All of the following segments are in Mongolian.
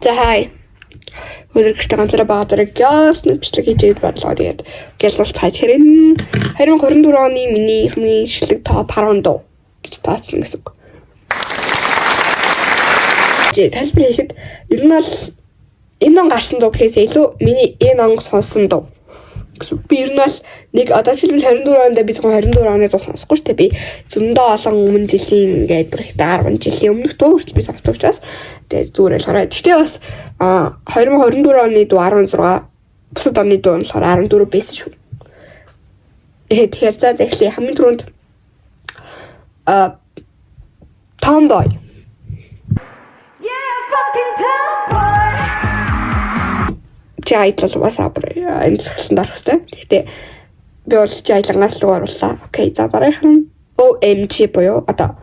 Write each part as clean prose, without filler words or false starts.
За хай. Өнөөдөр ганцаараа багаараа гясны бичлэг хийж байд бодлоо. Тэгээд гэлзуулт хайх хэрэг 2024 оны миний хамгийн шилдэг топ 10 дуу гэж тооцсон гэсэн үг. Тайлбар хийхэд ер нь бол энэ он гарсан дуу гэхээс илүү миний энэ он сонсон дуу. Би ер нь бол нэг одоо жишээлбэл 24 онд би зөвхөн 24 оны дуу сонсохгүй шүү дээ. Би зөндөө олон өмнө жилийн ингээд бүр их 10 жилийн өмнөх дуу хүртэл би сонсдог учраас тэгээд зүгээр л хараа. Гэхдээ бас 2024 оны дуу 16, бусад оны дуу нь болохоор 14 байсан шүү. Тэгэхээр за захлаа хамгийн түрүүнд Tomboy. Жайлал бас энэ зөвхөн дарах хэрэгтэй. Гэхдээ би бол жайлангаас л оруулаа. Окей, за дараах нь OMG буюу одоо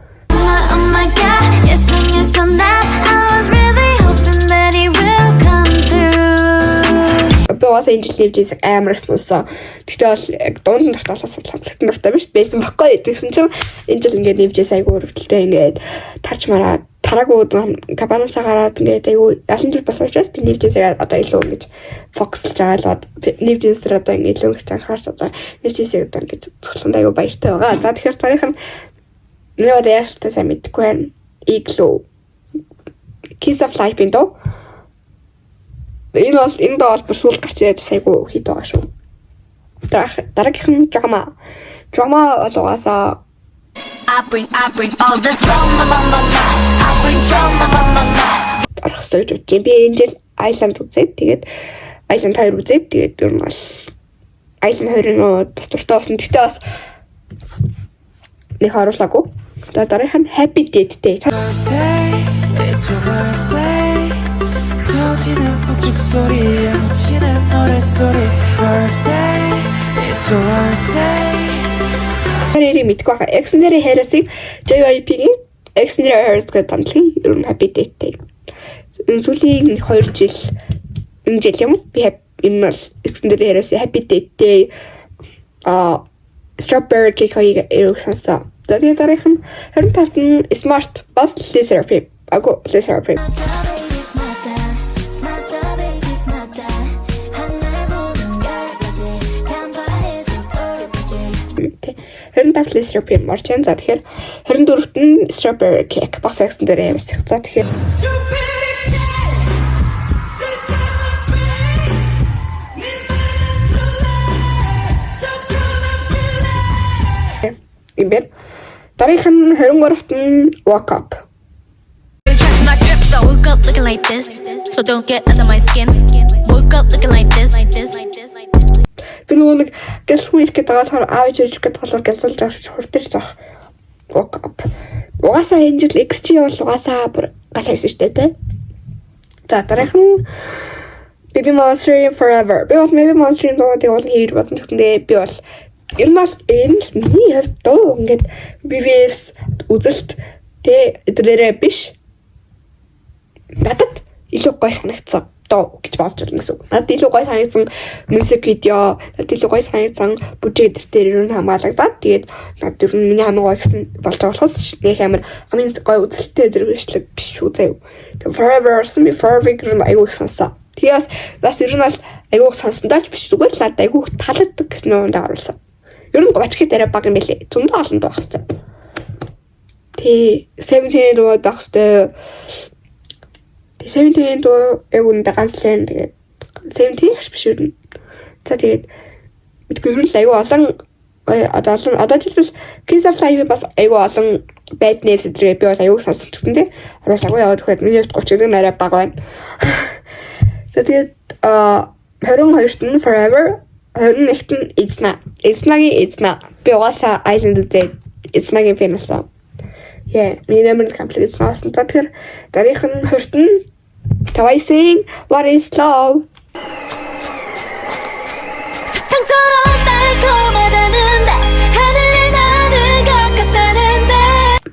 бас энэ жилийн жисэг амар снуусаа. Тэгтээ бол яг дунд дурталаас хамтлагтан дуртай биш байсан баггүй. Тэгсэн чинь энэ жил ингээд нэвжээс айгүй өрөвдөлтэй ингээд тарч мараад тараагүй кабанасаа гараад ингээд айгүй ялан жил бас учраас би нэвжээсээ одоо илүү ингэж фокуслж байгаа л нэвжээсээр одоо ингээд илүү их анхаарч одоо нэвжээсээ одоо ингээд зөвхөн айгүй баяртай байгаа. За тэгэхээр тарих нь нэр яалтаа сайн мэдгүй байна. Igloo Kiss of Life энэ доо энэ доо бол бүрсүүл гарч ирээд сайгүй хит байгаа шүү. Дараагийнх нь drama бол угаасаа I bring all the drama I bring drama архстай гэж бодчих. Би энэ жил Island үзээд тэгээд Island 2 үзээд тэгээд ер нь бол Island 2-ын дуртай болсон. Гэхдээ бас нэг харуулаагүй. Дараагийнх нь Happy Date Day. 터지는 북적 소리에 묻히는 노랫소리 Worst day, it's the worst day Харин мэдгүй хаа Exnary Harris-ийг JYP-ийн Exnary Harris гэдэг томлын ер нь Happy Date Day. Энэ сүүлийн 2 жил энэ жил юм би энэ бол Exnary Harris-ийн Happy Date Day Strawberry Cake-ийг ирсэн. Дараагийнх нь 25-нд нь Smart бас Therapy. Аго Therapy. Хэрэн тавлын strawberry marching. За тэгэхээр 24-т нь strawberry cake бас акцент дээр ямарч их. За тэгэхээр имбэр тарих нь 23-т нь Wake Up. Woke up looking like this, so don't get under my skin. Woke up looking like this. Би нэг гэлсмэр гэдэг болохоор аавч ирэх гэдэг болохоор гэлзүүлж авч хурдэр зах. Woke Up. Угаасаа энэ жил XG бол угаасаа гал хайсан шүү дээ, тэ. За дараах нь Baby Monster Forever. Би бол Baby Monster-ийн дууг бол хийж бодсон гэхдээ би бол ер нь бол энэ миний хувьд дуу ингээд BBS үзэлт тэ өдрөөрөө биш. Надад илүү гоё санагдсан доо гэж бодож байна гэсэн үг. Надад илүү гоё санагдсан мьюзик видео, надад илүү гоё санагдсан бүжиг дээр ер нь хамгаалагдаад тэгээд надад ер нь миний хамгийн гоё гэсэн болж байгаа болохоос нэг амар хамгийн гоё үзэлттэй зэрэгшлэг биш шүү заяа. Forever some Forever гэр айгүй их сонсон. Тэгээс бас ер нь бол айгүй сонсондооч биш зүгээр л надад айгүй таалагддаг гэсэн юм даа оруулсан. Ер нь гочки дээр баг юм байлээ. Зөндөө олон дуу байх хэвээр. Тэ 17 дуу байх хэвээр. 17 дуу эгүндээ ганцлэн тэгээд 17 гэж биш үү. За тэгээд мэдгүй ер нь айгүй олон одоо жишээлбэл Kiss of Life бас айгүй олон bad names зэрэг би бол айгүй сонсч гэсэн тий. Оруулаагүй яваад тэгэхэд миний 30 гэдэг нарай баг байна. За тэгээд 22-т нь Forever, 21-т нь It's Not. Би угаасаа Island үзээд It's Not-ийн фэн болсон. Yeah, миний нэмэр комплект сонсон. За тэгэхээр дараах нь 20-т нь Twice What is Love.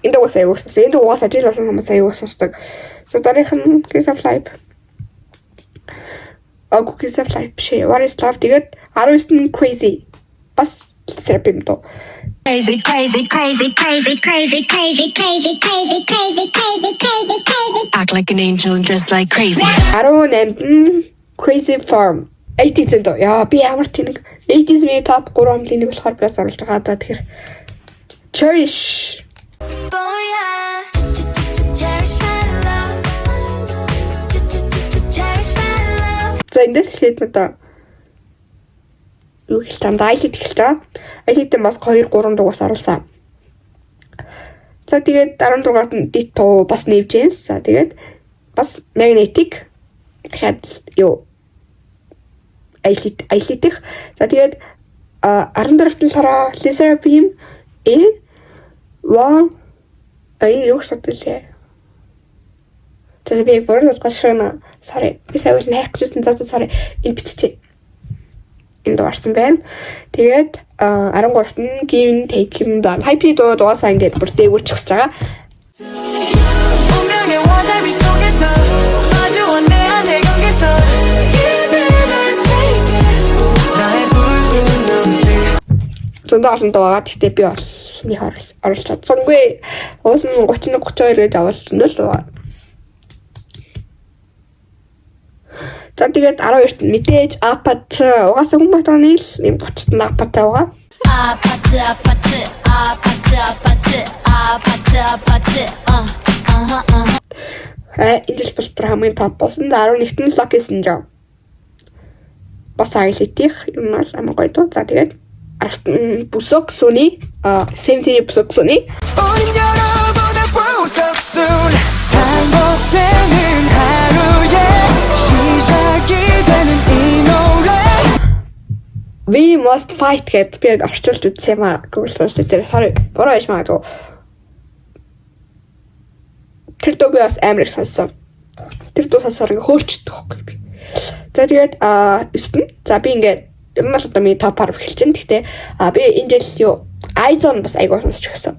Энэ угаасаа жил болсон хүмүүс аягүй сонсдог. So дараах нь Kiss of Life. Kiss of Life шээ. What is Love тэгээд 19-т нь Crazy. Бас Therapy доо. Crazy, crazy, crazy, crazy, crazy, crazy, crazy, crazy, crazy, crazy, crazy, crazy. Act like an angel, dress like crazy. 18 Crazy Farm. 80s дөө. Яа би ямар тэнэг 80s-ийн топ 3 амлын нэг болохоор би оруулж байгаа. За тэгэхээр Cherish. За эндээс хэлээд надаа юу хэлж байгаа Айлид хэлж байгаа. Айлидэн бас 2 3 дугаас оруулсан. За тэгээд 16-нд нь Ditto бас New Jeans. За тэгээд бас Magnetic. Тэгэхээр юу Айлидих. За тэгээд 14-т нь болохоор Lizard Beam One юу шатэлээ. Тэгээд би бүрээс гашгана. Sorry. Би сая хайх гэжсэн за sorry. Энэ биччихье. Энд дуурсан байна. Тэгээд 13-т нь Give Take юм даа. Hype дуусаа ингээд бүр дээгүүрчихж байгаа. Зөндөөсөн дуугаа. Гэхдээ би бол нэг оруулж чадсангүй. Уус нь 31 32 гэж авалсан л байгаа. За тэгээд 12-т мэдээж Apat угаасаа хүн батаны л юм 30-т Apat байгаа. Энэ жил бол хамгийн топ болсон. 11-т нь Lucky Sinja. Бас айлтих юм бол амар гоё дуу. За тэгээд 10-т Busok Suni 17-ний Busok Suni. We must fight гэд би орчуулж үзсэн юм аа. Google Translate дээр sorry буруу байж магадгүй. Тэр дуу би бас амар сонссон. Тэр дуу сонсоор хөөрчдөг хөхгүй би. За тэгээд 9-т. За би ингээд ер нь л одоо миний топ 10 хэлж байна. Гэхдээ би энэ жил юу Aizone бас айгуу сонсч гисэн.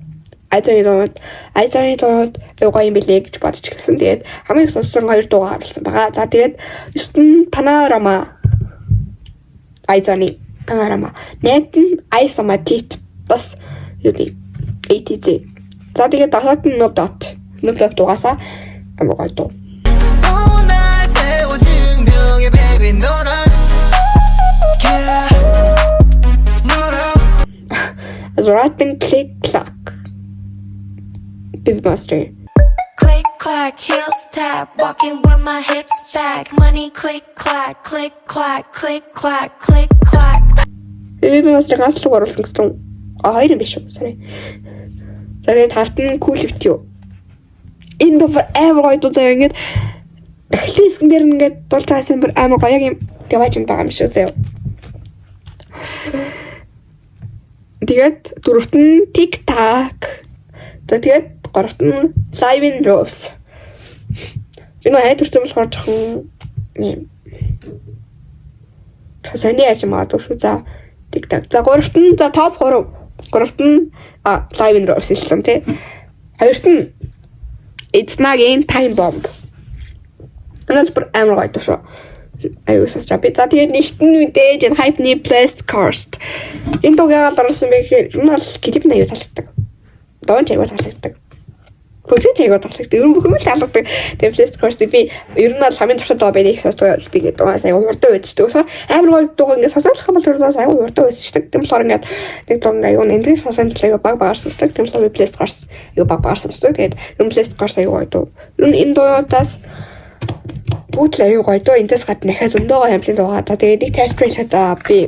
Aizone дууд гоё юм билээ гэж бодож гисэн. Тэгээд хамгийн их сонссон 2 дуугаар оруулсан байгаа. За тэгээд 9-т нь Panorama Aizone Panorama. Нэт нь Ice on my teeth бас юу ли 80Z. За тэгээд 7-т нь No Dot дугаасаа амар гоё дуу. Rapping Click Clack. Baby Monster. Click clack, heels tap, walking with my hips back. Money click clack, click clack, click clack, click clack. Baby Monster ганц л оруулсан гэсэн. Хоёр юм биш үү? Sorry. Тэгээд тавт нь Cool Video. Энэ дуу амар гоё дуу заяа ингээд дахлын хэсгэн дээр ингээд дуулж байгаасан бүр амар гоё юм дэвэж байгаа юм шиг заяа. Тэгээд 4-т нь TikTok. За тэгээд 3-т нь Live in Rose. Энэ хайдварсан болохоор жоохон юм. Тасаны яаж магадгүй шүү. За TikTok. За 3-т нь за топ 3. 3-т нь Live in Rose хэлсэн тий. 2-т нь It's Not in Time Bomb. Энэ бүр амар гоё шүү. Аюу сас чапи. За тэгээд нэгт нь мэдээж энэ Hype-ний Blessed Cursed. Энэ дуугаар оруулсан байхээр энэ бол клип нь аюу таалагддаг. Доонч аюу таалагддаг. Бүгд аюу таалагддаг. Ер нь бүх юм л таалагддаг. Тэгээд Blessed Cursed би ер нь бол хамгийн туршид дуу байдаг сонсдог би гэдэг дуу аюу хурдан үйддэг. Тэгэхээр амар гоё дуу ингээд сонсох юм бол дуу аюу хурдан үйддэг. Тийм болохоор ингээд нэг дуу аюу энэ сонсох аюу баг сонсдог. Тийм болохоор Blessed Cursed аюу баг сонсдог. Тэгээд Blessed Cursed аюу гоё дуу. Ер нь энэ дуутаас бүгд л аюу гоё дөө энэс гадна дахиад зөндөө гоё амлын дуугаа. За тэгээд нэг тайлбарлаад би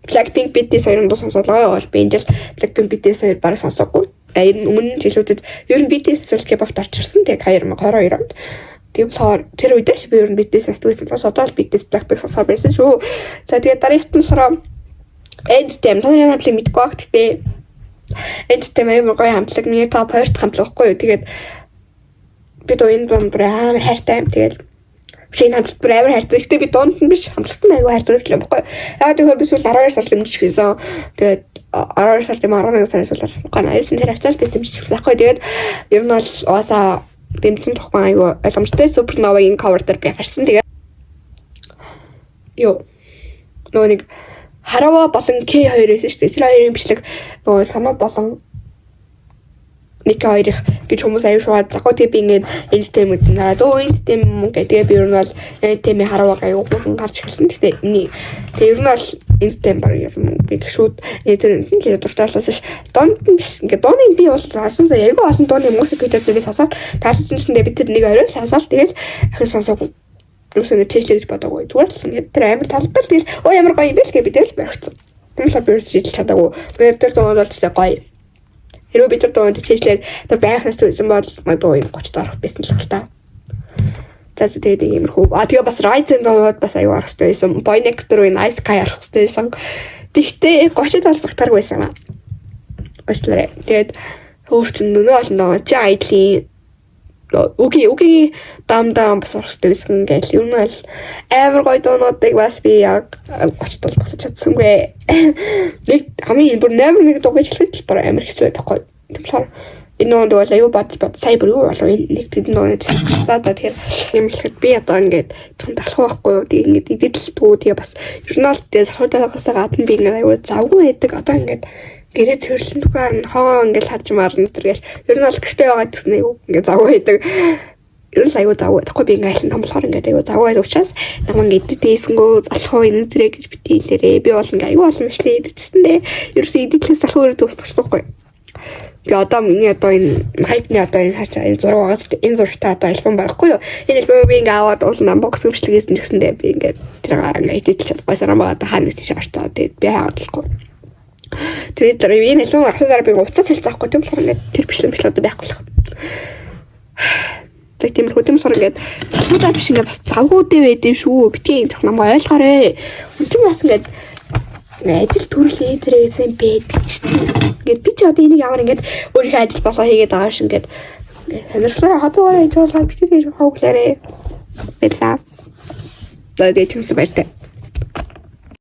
Blackpink BTS хоёрын дуу сонсоолгоо бол би энэ жил Blackpink BTS хоёр бараг сонсоогүй. Энэ өмнө жилүүдэд ер нь BTS зүйл K-pop-т орчирсан. Тэгээд 2022 онд. Тийм болохоор тэр үед л би ер нь BTS сонсдогсэн. Бас одоо л BTS Blackpink сонсоо байсан шүү. За тэгээд дараагт нь болохоор Endtime таны хамтлаг мэдгүй баг. Гэхдээ Endtime аюу гоё хамтлаг миний топ 2 дахь хамтлаг байхгүй юу. Тэгээд би доо энэ бомбр амар хайртай юм. Тэгээд шинэ хамтлаг бүр амар хайртай. Гэхдээ би доонд нь биш хамтлагт нь аюу хайртай гэх юм баггүй. Яагаад гэвэл би сүүл 12 сар л өмжиж гисэн. Тэгээд 12 сар тийм 11 сарын сүүлээр гана айсан тэр хавцал би тэмцэж байхгүй. Тэгээд ер нь бол уусаа дэмцэн тухайн аюу ойлгомжтой Supernova-гийн cover дээр би гарсан. Тэгээд ёо нөгөө нэг Харава болон K2 байсан шүү дээ. Тэр хоёрын бичлэг нөгөө санаа болон нэг хоёр гэж хүмүүс аюу шууд загуу тэг би ингээд энтертеймент нараад энтертеймент гэдэг би ер нь бол энтертеймент хараа аюу гурван гарч ирсэн. Гэхдээ тэг ер нь бол энтертеймент ер нь би шууд тэр нэг дуртайлаас ш донд нь биш ингээд дооны би бол заасан за аюу олон дооны музик видео би сасаад таалсан чинь би тэр нэг орой сасаал тэгэл ахин сонсоогүй юусэн тэжлэж бодоогүй зүгээр л ингээд тэр амар талбар тэгэл ямар гоё юм бэ гэж би тэгэл баригдсан. Тэрнээ би үржиж чадаагүй. Тэр доонд бол тэ гоё. Хэрвээ бид доонд чийжлээд тэр байхнаас төлсөн бол магадгүй 30 орох байсан л та. За тэгээд иймэрхүү. Тэгээ бас Ryzen доод бас аюу арах хэрэгтэй байсан. Boy Next Door Nice Guy арах хэрэгтэй байсан. Тэгтээ 30-д бол багтааргүй байсан аа. Уучлаарай. Тэгээд хөөрчн нөө олно. Чи айдлын үгүй дамдам бас арах хэрэгтэй байсан гэл. Ер нь бол амар гоё доонуудыг бас би яг 30-д бол багтаж чадсангүй. Нэг хамгийн бүр нэг дугаж хэлэхэд л амар хэцүү байхгүй. Тэгэхээр энэ нөөнд бол аюу бод сая бүр юу болов нэг тэд нөөнд за тэгэхээр юм хэлэхэд би одоо ингээд талах байхгүй юу тийм ингээд идэлтгүү тэгээ бас ер нь бол тэгээ салхуудаас гадна би ингээд аюу завгүй байдаг одоо ингээд гэрээ цэвэрлэнүүгээр нь хоо ингээд харж марна тэргээл ер нь бол гэртээ байгаа гэсэн аюу ингээд завгүй байдаг ер нь аюу завгүй байхгүй би ингээд айлын томлохоор ингээд аюу завгүй байдаг учраас намайг ингээд дээсэнгөө залах уу энэ зэрэг гэж бити хэлээрээ би бол ингээд аюу олон мэтлээ идэлсэн дээ ерөөсөө идэлээс салхуу өрөө төвсчихгүй тэгээ одоо миний одоо энэ хайпны одоо энэ хаач энэ зураг байгаа ч энэ зурагтаа одоо альбом байхгүй юу энэ альбом би ингээ аваад уул unbox өмчлөгөөс нь гэсэндээ би ингээ тэр ингээ идэж чадахгүй сарам байгаа та хаана тийш орцоо тэгээд би хаагадлахгүй тэгээд энэ альбом ахсаар би уцаа хэлцэхгүй тийм болохоор ингээ тэр бичлэг одоо байхгүй л тэг тийм болохоор ингээ залхуудаа биш ингээ бас завгуудээ байдэн шүү битгий энэ намайг ойлгоорой үнэн бас ингээ ажил төрлийн тэрээсэн байдаг шүү дээ. Ингээд би ч одоо энийг ямар ингээд өөрийнхөө ажил болоо хийгээд байгаа ш ингээд сонирхлоо хапгаа хийж байгаа битээ хоглоорой. Бэлаа. Тэгээд ч юм баяртай.